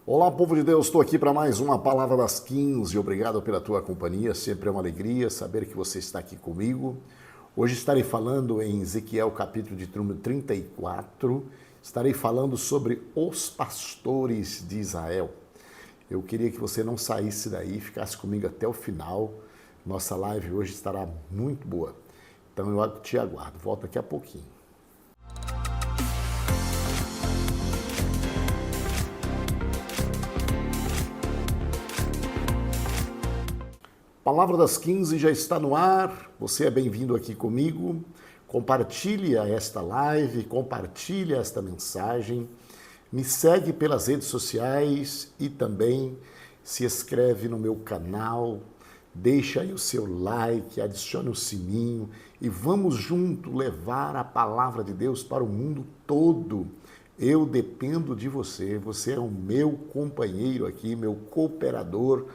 Olá, povo de Deus, estou aqui para mais uma Palavra das 15. Obrigado pela tua companhia, sempre é uma alegria saber que você está aqui comigo. Hoje estarei falando em Ezequiel, capítulo de número 34, estarei falando sobre os pastores de Israel. Eu queria que você não saísse daí, ficasse comigo até o final. Nossa live hoje estará muito boa, então eu te aguardo, volto daqui a pouquinho. Palavra das 15 já está no ar, você é bem-vindo aqui comigo. Compartilha esta live, compartilha esta mensagem, me segue pelas redes sociais e também se inscreve no meu canal, deixa aí o seu like, adicione o sininho e vamos junto levar a palavra de Deus para o mundo todo. Eu dependo de você, você é o meu companheiro aqui, meu cooperador,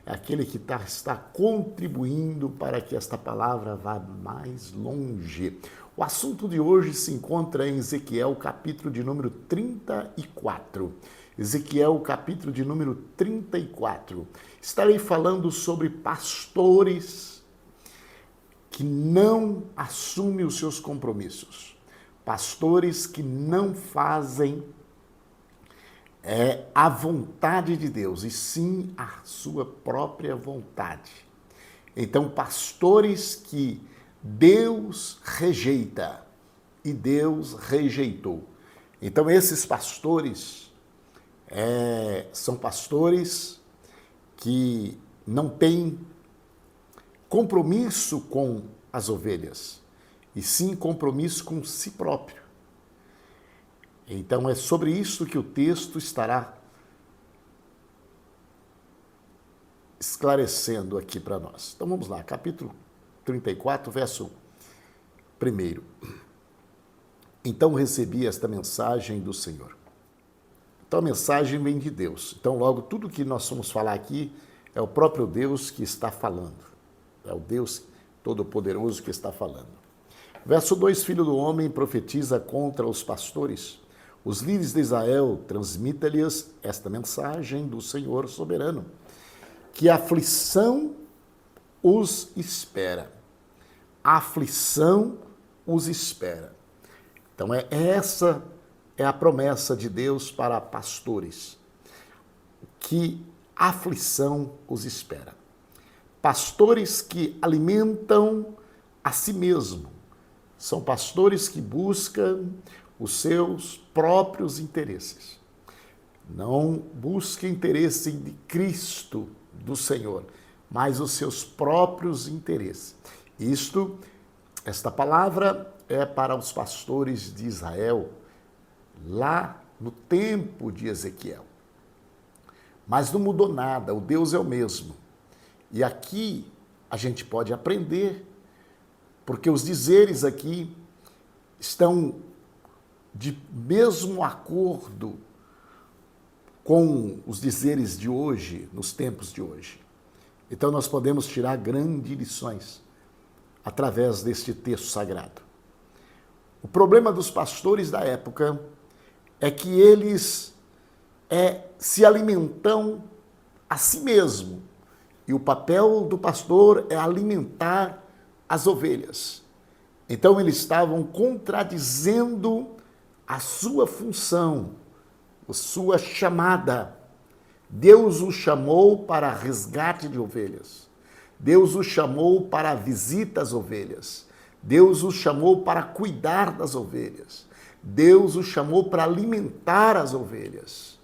aquele que está contribuindo para que esta palavra vá mais longe. O assunto de hoje se encontra em Ezequiel, capítulo de número 34. Ezequiel, capítulo de número 34. Estarei falando sobre pastores que não assumem os seus compromissos. Pastores que não fazem a vontade de Deus, e sim a sua própria vontade. Então, pastores que Deus rejeita e Deus rejeitou. Então, esses pastores são pastores que não têm compromisso com as ovelhas, e sim compromisso com si próprio. Então, é sobre isso que o texto estará esclarecendo aqui para nós. Então, vamos lá, capítulo 34, verso 1. Então, recebi esta mensagem do Senhor. Então, a mensagem vem de Deus. Então, logo, tudo que nós vamos falar aqui é o próprio Deus que está falando. É o Deus Todo-Poderoso que está falando. Verso 2, filho do homem, profetiza contra os pastores. Os líderes de Israel, transmita-lhes esta mensagem do Senhor soberano, que a aflição os espera. A aflição os espera. Então, essa é a promessa de Deus para pastores, que a aflição os espera. Pastores que alimentam a si mesmo. São pastores que buscam os seus próprios interesses. Não busque interesse de Cristo, do Senhor, mas os seus próprios interesses. Esta palavra é para os pastores de Israel, lá no tempo de Ezequiel. Mas não mudou nada, o Deus é o mesmo. E aqui a gente pode aprender, porque os dizeres aqui estão de mesmo acordo com os dizeres de hoje, nos tempos de hoje. Então nós podemos tirar grandes lições através deste texto sagrado. O problema dos pastores da época é que eles se alimentam a si mesmo. E o papel do pastor é alimentar as ovelhas. Então eles estavam contradizendo a sua função, a sua chamada. Deus o chamou para resgate de ovelhas. Deus o chamou para a visita às ovelhas. Deus o chamou para cuidar das ovelhas. Deus o chamou para alimentar as ovelhas.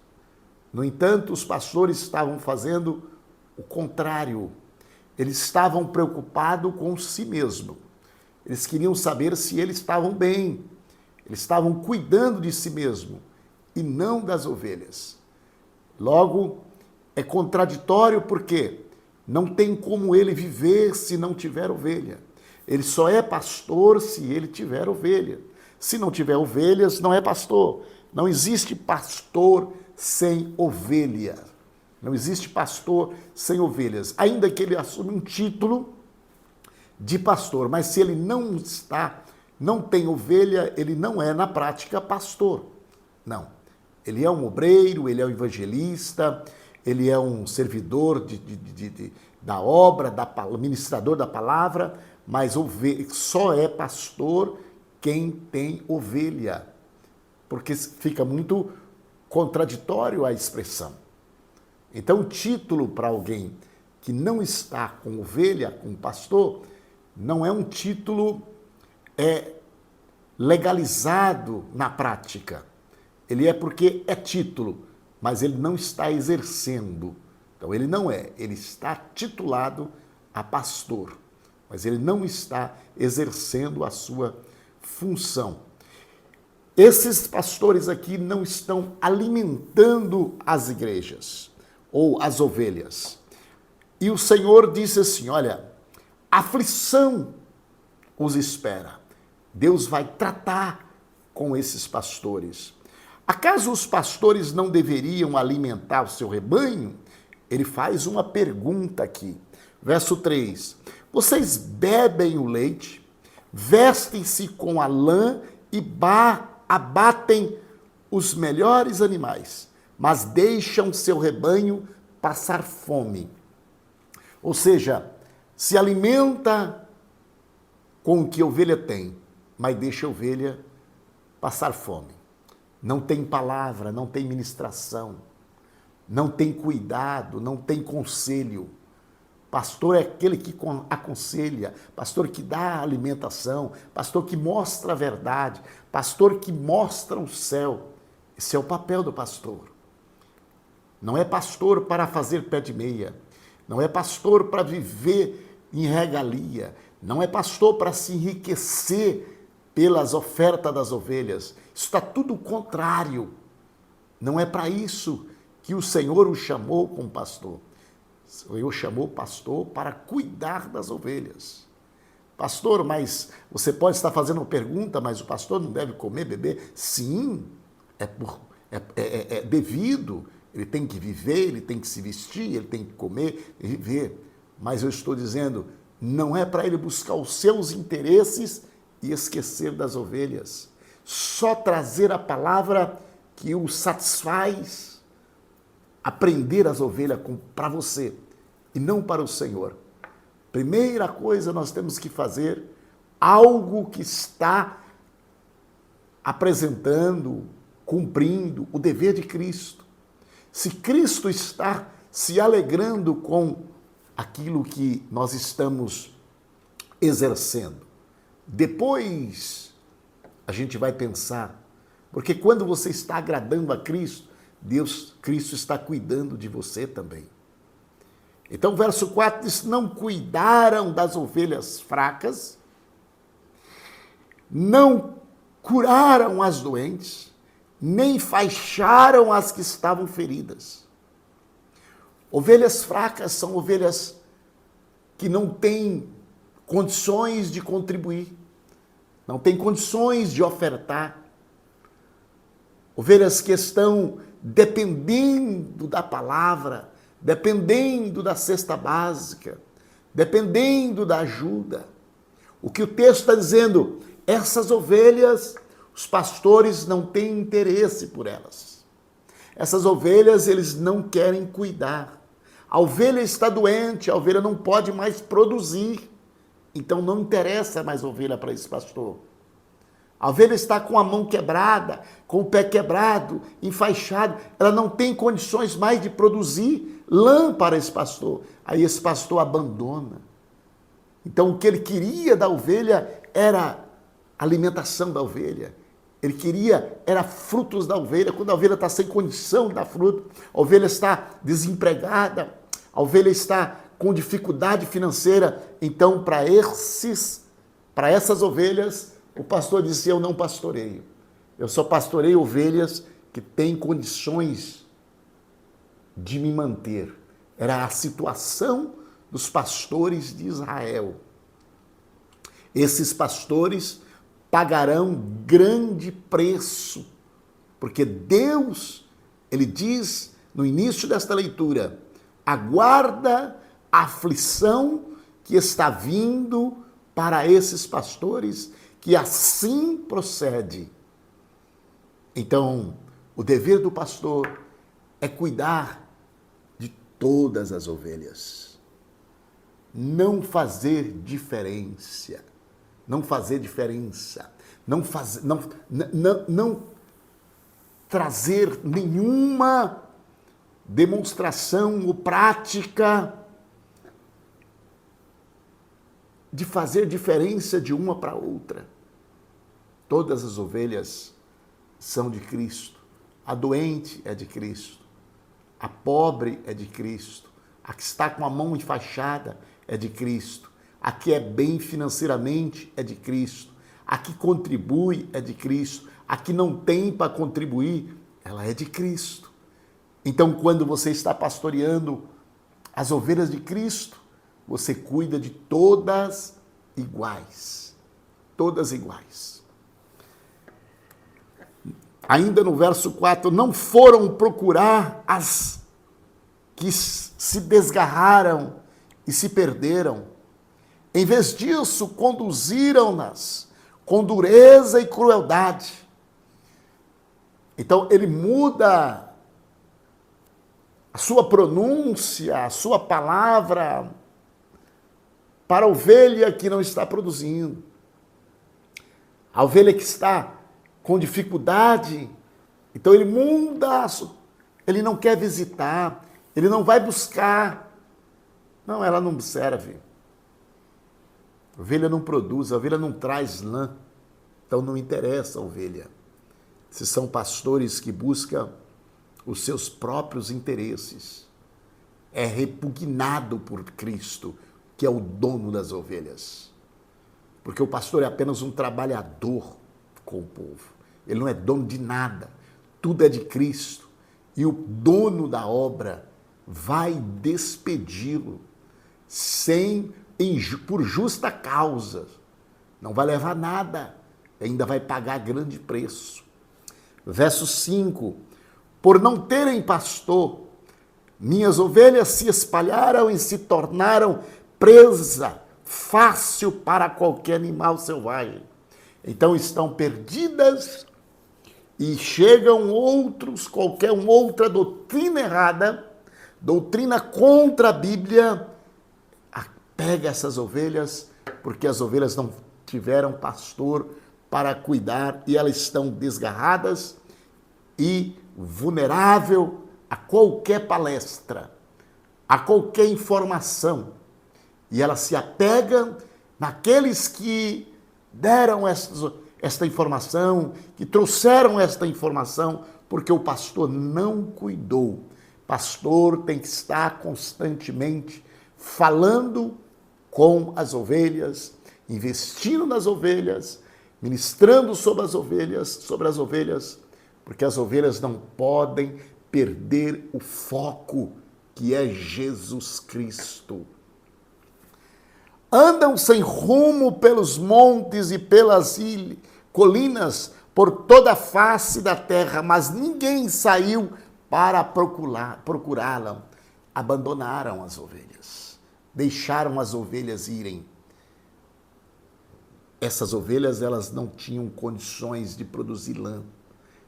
No entanto, os pastores estavam fazendo o contrário. Eles estavam preocupados com si mesmo. Eles queriam saber se eles estavam bem. Eles estavam cuidando de si mesmo e não das ovelhas. Logo, é contraditório porque não tem como ele viver se não tiver ovelha. Ele só é pastor se ele tiver ovelha. Se não tiver ovelhas, não é pastor. Não existe pastor sem ovelha. Não existe pastor sem ovelhas. Ainda que ele assuma um título de pastor, mas se ele não tem ovelha, ele não é na prática pastor. Não. Ele é um obreiro, ele é um evangelista, ele é um servidor da obra, ministrador da palavra, mas só é pastor quem tem ovelha, porque fica muito contraditório a expressão. Então, o título para alguém que não está com ovelha, com pastor, não é um título legalizado na prática. Ele é porque é título, mas ele não está exercendo. Então, ele não é, ele está titulado a pastor, mas ele não está exercendo a sua função. Esses pastores aqui não estão alimentando as igrejas ou as ovelhas. E o Senhor disse assim, olha, aflição os espera. Deus vai tratar com esses pastores. Acaso os pastores não deveriam alimentar o seu rebanho? Ele faz uma pergunta aqui. Verso 3. Vocês bebem o leite, vestem-se com a lã e abatem os melhores animais, mas deixam seu rebanho passar fome. Ou seja, se alimenta com o que a ovelha tem, mas deixa a ovelha passar fome. Não tem palavra, não tem ministração, não tem cuidado, não tem conselho. Pastor é aquele que aconselha, pastor que dá alimentação, pastor que mostra a verdade, pastor que mostra o céu. Esse é o papel do pastor. Não é pastor para fazer pé de meia, não é pastor para viver em regalia, não é pastor para se enriquecer pelas ofertas das ovelhas. Isso está tudo o contrário. Não é para isso que o Senhor o chamou como pastor. O Senhor chamou o pastor para cuidar das ovelhas. Pastor, mas você pode estar fazendo uma pergunta, mas o pastor não deve comer, beber? Sim, é devido. Ele tem que viver, ele tem que se vestir, ele tem que comer e viver. Mas eu estou dizendo, não é para ele buscar os seus interesses e esquecer das ovelhas. Só trazer a palavra que o satisfaz, aprender as ovelhas para você e não para o Senhor. Primeira coisa, nós temos que fazer algo que está apresentando, cumprindo o dever de Cristo. Se Cristo está se alegrando com aquilo que nós estamos exercendo, depois a gente vai pensar, porque quando você está agradando a Cristo, Cristo está cuidando de você também. Então o verso 4 diz, não cuidaram das ovelhas fracas, não curaram as doentes, nem faixaram as que estavam feridas. Ovelhas fracas são ovelhas que não têm condições de contribuir, não têm condições de ofertar. Ovelhas que estão dependendo da palavra, dependendo da cesta básica, dependendo da ajuda. O que o texto está dizendo, essas ovelhas, os pastores não têm interesse por elas. Essas ovelhas, eles não querem cuidar. A ovelha está doente, a ovelha não pode mais produzir. Então não interessa mais ovelha para esse pastor. A ovelha está com a mão quebrada, com o pé quebrado, enfaixado. Ela não tem condições mais de produzir lã para esse pastor. Aí esse pastor abandona. Então o que ele queria da ovelha era alimentação da ovelha. Ele queria, era frutos da ovelha. Quando a ovelha está sem condição de dar fruto, a ovelha está desempregada, a ovelha está com dificuldade financeira. Então, para essas ovelhas, o pastor disse, eu não pastoreio. Eu só pastoreio ovelhas que têm condições de me manter. Era a situação dos pastores de Israel. Esses pastores pagarão grande preço, porque Deus, ele diz no início desta leitura, aguarda a aflição que está vindo para esses pastores, que assim procede. Então, O dever do pastor é cuidar de todas as ovelhas. Não fazer diferença. Não fazer diferença. Não trazer nenhuma demonstração ou prática de fazer diferença de uma para outra. Todas as ovelhas são de Cristo. A doente é de Cristo. A pobre é de Cristo. A que está com a mão enfaixada é de Cristo. A que é bem financeiramente é de Cristo. A que contribui é de Cristo. A que não tem para contribuir, ela é de Cristo. Então, quando você está pastoreando as ovelhas de Cristo, você cuida de todas iguais. Todas iguais. Ainda no verso 4, não foram procurar as que se desgarraram e se perderam. Em vez disso, conduziram-nas com dureza e crueldade. Então, ele muda a sua pronúncia, a sua palavra para a ovelha que não está produzindo. A ovelha que está com dificuldade, então ele muda, ele não quer visitar, ele não vai buscar. Não, ela não serve. A ovelha não produz, a ovelha não traz lã, então não interessa a ovelha. Se são pastores que buscam os seus próprios interesses, é repugnado por Cristo, que é o dono das ovelhas. Porque o pastor é apenas um trabalhador com o povo. Ele não é dono de nada. Tudo é de Cristo. E o dono da obra vai despedi-lo por justa causa. Não vai levar nada. Ainda vai pagar grande preço. Verso 5. Por não terem pastor, minhas ovelhas se espalharam e se tornaram presa fácil para qualquer animal selvagem. Então estão perdidas e chegam outros, qualquer outra doutrina errada, doutrina contra a Bíblia, pega essas ovelhas, porque as ovelhas não tiveram pastor para cuidar e elas estão desgarradas e vulnerável a qualquer palestra, a qualquer informação. E elas se apegam naqueles que deram esta informação, que trouxeram esta informação, porque o pastor não cuidou. Pastor tem que estar constantemente falando com as ovelhas, investindo nas ovelhas, ministrando sobre as ovelhas, porque as ovelhas não podem perder o foco, que é Jesus Cristo. Andam sem rumo pelos montes e pelas colinas, por toda a face da terra, mas ninguém saiu para procurá-la. Abandonaram as ovelhas, deixaram as ovelhas irem. Essas ovelhas, elas não tinham condições de produzir lã.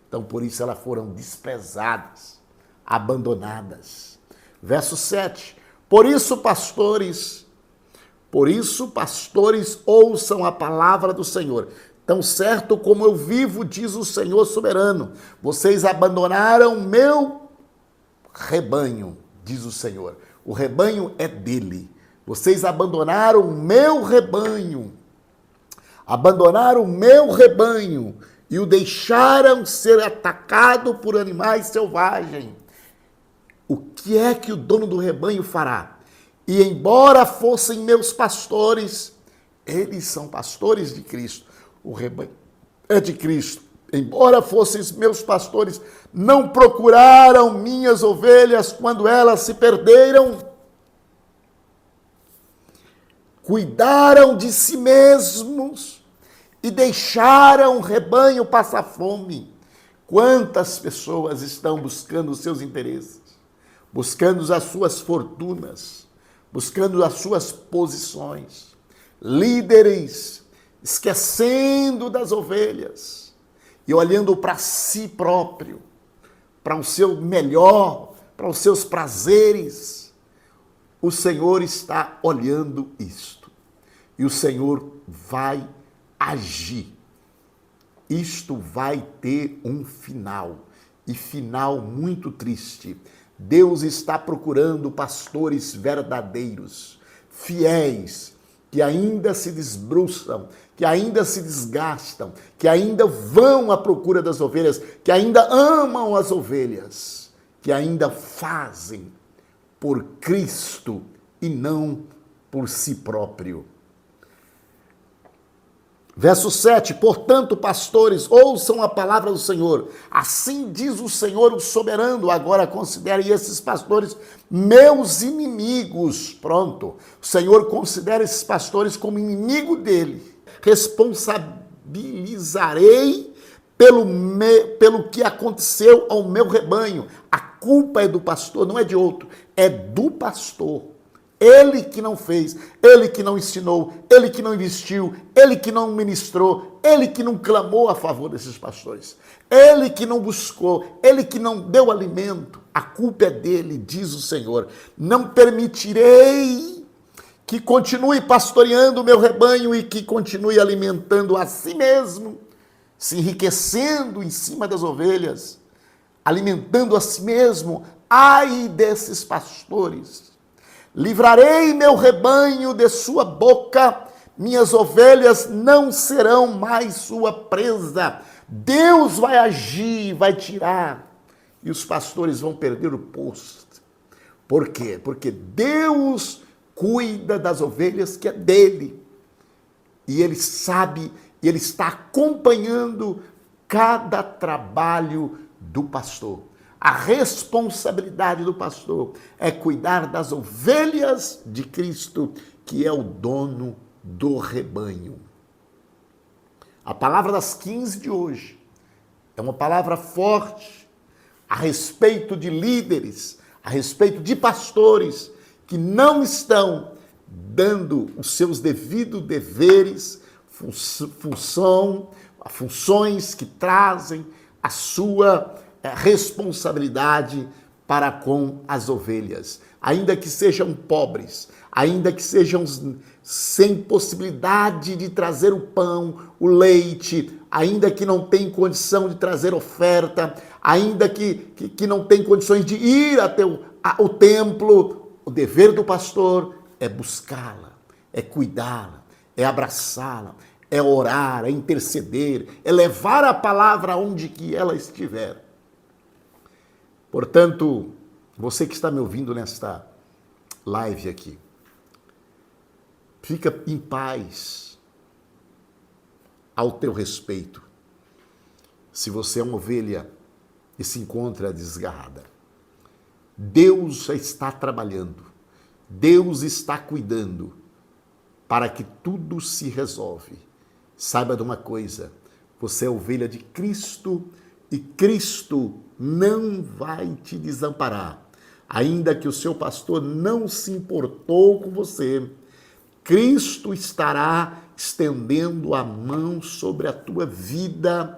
Então, por isso, elas foram desprezadas, abandonadas. Verso 7. Por isso, pastores, ouçam a palavra do Senhor. Tão certo como eu vivo, diz o Senhor soberano, vocês abandonaram meu rebanho, diz o Senhor. O rebanho é dele. Vocês abandonaram o meu rebanho. Abandonaram o meu rebanho e o deixaram ser atacado por animais selvagens. O que é que o dono do rebanho fará? E embora fossem meus pastores, eles são pastores de Cristo. O rebanho é de Cristo. Embora fossem meus pastores, não procuraram minhas ovelhas quando elas se perderam. Cuidaram de si mesmos e deixaram o rebanho passar fome. Quantas pessoas estão buscando os seus interesses, buscando as suas fortunas, buscando as suas posições, líderes esquecendo das ovelhas e olhando para si próprio, para o seu melhor, para os seus prazeres. O Senhor está olhando isto. E o Senhor vai agir. Isto vai ter um final. E final muito triste. Deus está procurando pastores verdadeiros, fiéis, que ainda se desbruçam, que ainda se desgastam, que ainda vão à procura das ovelhas, que ainda amam as ovelhas, que ainda fazem por Cristo e não por si próprio. Verso 7, portanto, pastores, ouçam a palavra do Senhor. Assim diz o Senhor, o soberano. Agora considere esses pastores meus inimigos. Pronto. O Senhor considera esses pastores como inimigo dele. Responsabilizarei pelo que aconteceu ao meu rebanho. A culpa é do pastor, não é de outro. É do pastor. Ele que não fez, ele que não ensinou, ele que não investiu, ele que não ministrou, ele que não clamou a favor desses pastores, ele que não buscou, ele que não deu alimento. A culpa é dele, diz o Senhor. Não permitirei que continue pastoreando o meu rebanho e que continue alimentando a si mesmo, se enriquecendo em cima das ovelhas, alimentando a si mesmo. Ai desses pastores! Livrarei meu rebanho de sua boca, minhas ovelhas não serão mais sua presa. Deus vai agir, vai tirar, e os pastores vão perder o posto. Por quê? Porque Deus cuida das ovelhas que é dele. E ele sabe, e ele está acompanhando cada trabalho do pastor. A responsabilidade do pastor é cuidar das ovelhas de Cristo, que é o dono do rebanho. A palavra das 15 de hoje é uma palavra forte a respeito de líderes, a respeito de pastores que não estão dando os seus devidos deveres, funções que trazem a sua responsabilidade para com as ovelhas, ainda que sejam pobres, ainda que sejam sem possibilidade de trazer o pão, o leite, ainda que não tenham condição de trazer oferta, ainda que não tenham condições de ir até o templo. O dever do pastor é buscá-la, é cuidá-la, é abraçá-la, é orar, é interceder, é levar a palavra onde que ela estiver. Portanto, você que está me ouvindo nesta live aqui, fica em paz ao teu respeito, se você é uma ovelha e se encontra desgarrada. Deus já está trabalhando, Deus está cuidando para que tudo se resolve. Saiba de uma coisa, você é ovelha de Cristo e Cristo não vai te desamparar. Ainda que o seu pastor não se importou com você, Cristo estará estendendo a mão sobre a tua vida.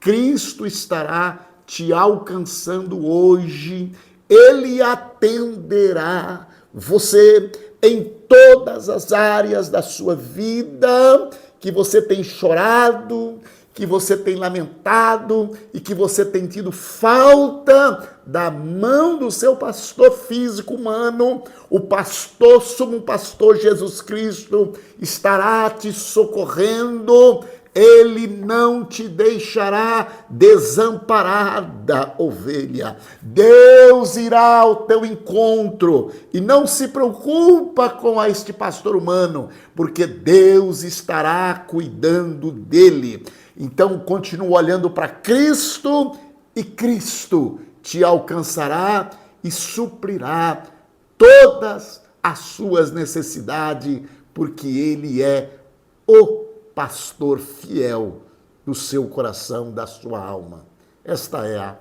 Cristo estará te alcançando hoje. Ele atenderá você em todas as áreas da sua vida que você tem chorado, que você tem lamentado e que você tem tido falta da mão do seu pastor físico humano. O pastor, sumo pastor Jesus Cristo, estará te socorrendo. Ele não te deixará desamparada, ovelha. Deus irá ao teu encontro e não se preocupa com este pastor humano, porque Deus estará cuidando dele. Então, continua olhando para Cristo e Cristo te alcançará e suprirá todas as suas necessidades, porque Ele é o pastor fiel do seu coração, da sua alma. Esta é a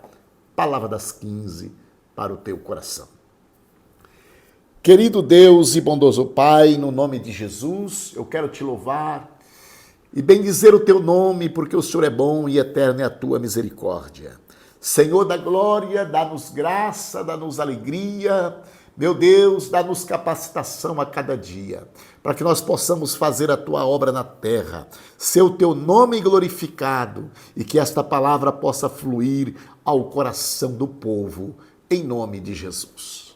palavra das 15 para o teu coração. Querido Deus e bondoso Pai, no nome de Jesus, eu quero te louvar e bendizer o teu nome, porque o Senhor é bom e eterna é a tua misericórdia. Senhor da glória, dá-nos graça, dá-nos alegria. Meu Deus, dá-nos capacitação a cada dia, para que nós possamos fazer a tua obra na terra, ser o teu nome glorificado e que esta palavra possa fluir ao coração do povo, em nome de Jesus.